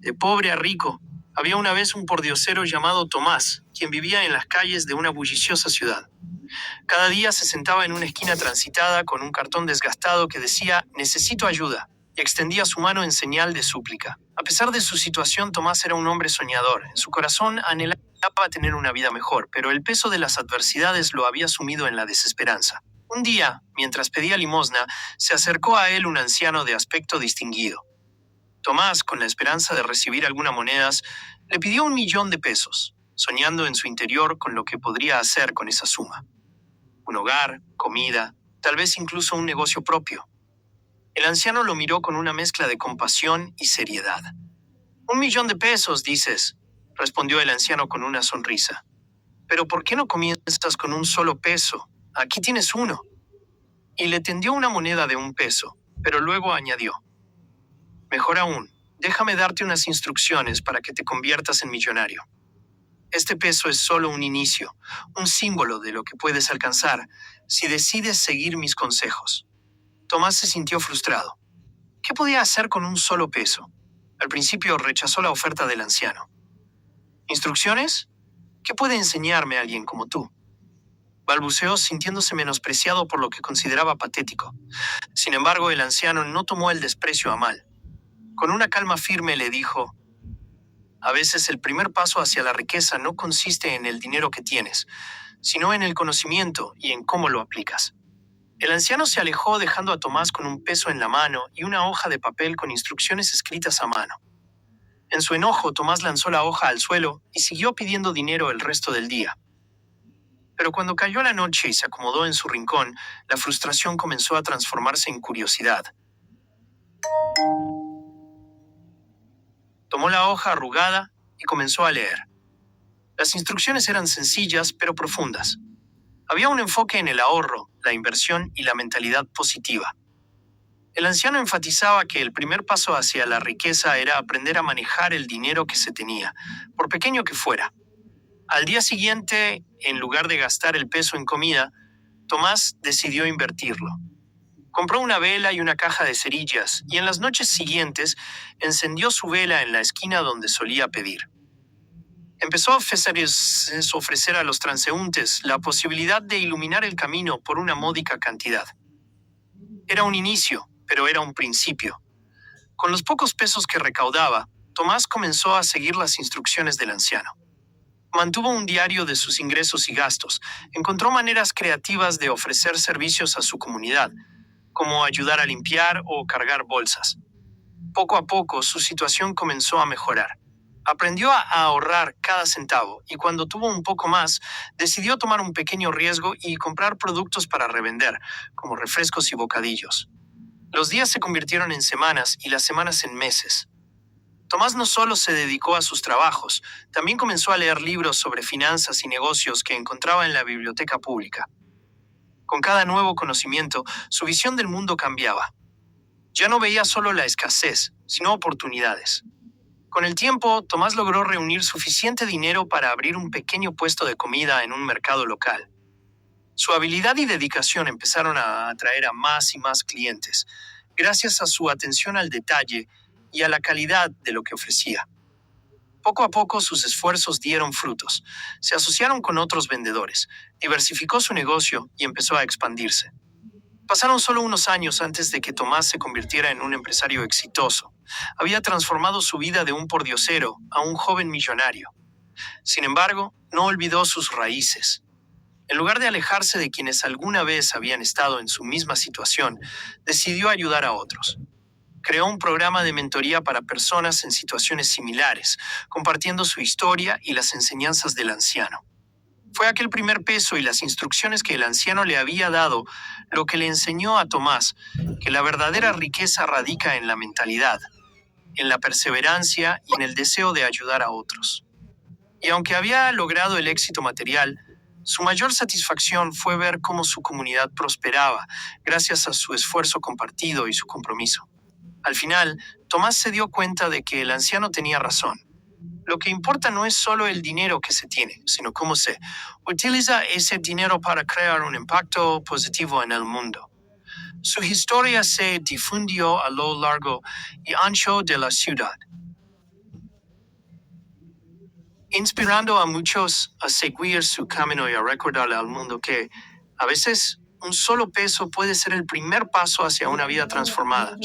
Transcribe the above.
De pobre a rico, había una vez un pordiosero llamado Tomás, quien vivía en las calles de una bulliciosa ciudad. Cada día se sentaba en una esquina transitada con un cartón desgastado que decía «Necesito ayuda» y extendía su mano en señal de súplica. A pesar de su situación, Tomás era un hombre soñador. En su corazón anhelaba tener una vida mejor, pero el peso de las adversidades lo había sumido en la desesperanza. Un día, mientras pedía limosna, se acercó a él un anciano de aspecto distinguido. Tomás, con la esperanza de recibir algunas monedas, le pidió 1.000.000 de pesos, soñando en su interior con lo que podría hacer con esa suma. Un hogar, comida, tal vez incluso un negocio propio. El anciano lo miró con una mezcla de compasión y seriedad. 1.000.000 de pesos, dices, respondió el anciano con una sonrisa. Pero ¿por qué no comienzas con un solo peso? Aquí tienes uno. Y le tendió una moneda de 1 peso, pero luego añadió. Mejor aún, déjame darte unas instrucciones para que te conviertas en millonario. Este peso es solo un inicio, un símbolo de lo que puedes alcanzar si decides seguir mis consejos. Tomás se sintió frustrado. ¿Qué podía hacer con un solo peso? Al principio rechazó la oferta del anciano. ¿Instrucciones? ¿Qué puede enseñarme alguien como tú? Balbuceó sintiéndose menospreciado por lo que consideraba patético. Sin embargo, el anciano no tomó el desprecio a mal. Con una calma firme le dijo, a veces el primer paso hacia la riqueza no consiste en el dinero que tienes, sino en el conocimiento y en cómo lo aplicas. El anciano se alejó dejando a Tomás con 1 peso en la mano y una hoja de papel con instrucciones escritas a mano. En su enojo, Tomás lanzó la hoja al suelo y siguió pidiendo dinero el resto del día. Pero cuando cayó la noche y se acomodó en su rincón, la frustración comenzó a transformarse en curiosidad. Tomó la hoja arrugada y comenzó a leer. Las instrucciones eran sencillas pero profundas. Había un enfoque en el ahorro, la inversión y la mentalidad positiva. El anciano enfatizaba que el primer paso hacia la riqueza era aprender a manejar el dinero que se tenía, por pequeño que fuera. Al día siguiente, en lugar de gastar el peso en comida, Tomás decidió invertirlo. Compró una vela y una caja de cerillas y en las noches siguientes encendió su vela en la esquina donde solía pedir. Empezó a ofrecer a los transeúntes la posibilidad de iluminar el camino por una módica cantidad. Era un inicio, pero era un principio. Con los pocos pesos que recaudaba, Tomás comenzó a seguir las instrucciones del anciano. Mantuvo un diario de sus ingresos y gastos. Encontró maneras creativas de ofrecer servicios a su comunidad, como ayudar a limpiar o cargar bolsas. Poco a poco, su situación comenzó a mejorar. Aprendió a ahorrar cada centavo y cuando tuvo un poco más, decidió tomar un pequeño riesgo y comprar productos para revender, como refrescos y bocadillos. Los días se convirtieron en semanas y las semanas en meses. Tomás no solo se dedicó a sus trabajos, también comenzó a leer libros sobre finanzas y negocios que encontraba en la biblioteca pública. Con cada nuevo conocimiento, su visión del mundo cambiaba. Ya no veía solo la escasez, sino oportunidades. Con el tiempo, Tomás logró reunir suficiente dinero para abrir un pequeño puesto de comida en un mercado local. Su habilidad y dedicación empezaron a atraer a más y más clientes, gracias a su atención al detalle y a la calidad de lo que ofrecía. Poco a poco sus esfuerzos dieron frutos. Se asociaron con otros vendedores, diversificó su negocio y empezó a expandirse. Pasaron solo unos años antes de que Tomás se convirtiera en un empresario exitoso. Había transformado su vida de un pordiosero a un joven millonario. Sin embargo, no olvidó sus raíces. En lugar de alejarse de quienes alguna vez habían estado en su misma situación, decidió ayudar a otros. Creó un programa de mentoría para personas en situaciones similares, compartiendo su historia y las enseñanzas del anciano. Fue aquel primer peso y las instrucciones que el anciano le había dado lo que le enseñó a Tomás que la verdadera riqueza radica en la mentalidad, en la perseverancia y en el deseo de ayudar a otros. Y aunque había logrado el éxito material, su mayor satisfacción fue ver cómo su comunidad prosperaba gracias a su esfuerzo compartido y su compromiso. Al final, Tomás se dio cuenta de que el anciano tenía razón. Lo que importa no es solo el dinero que se tiene, sino cómo se utiliza ese dinero para crear un impacto positivo en el mundo. Su historia se difundió a lo largo y ancho de la ciudad. inspirando a muchos a seguir su camino y a recordarle al mundo que a veces un solo peso puede ser el primer paso hacia una vida transformada.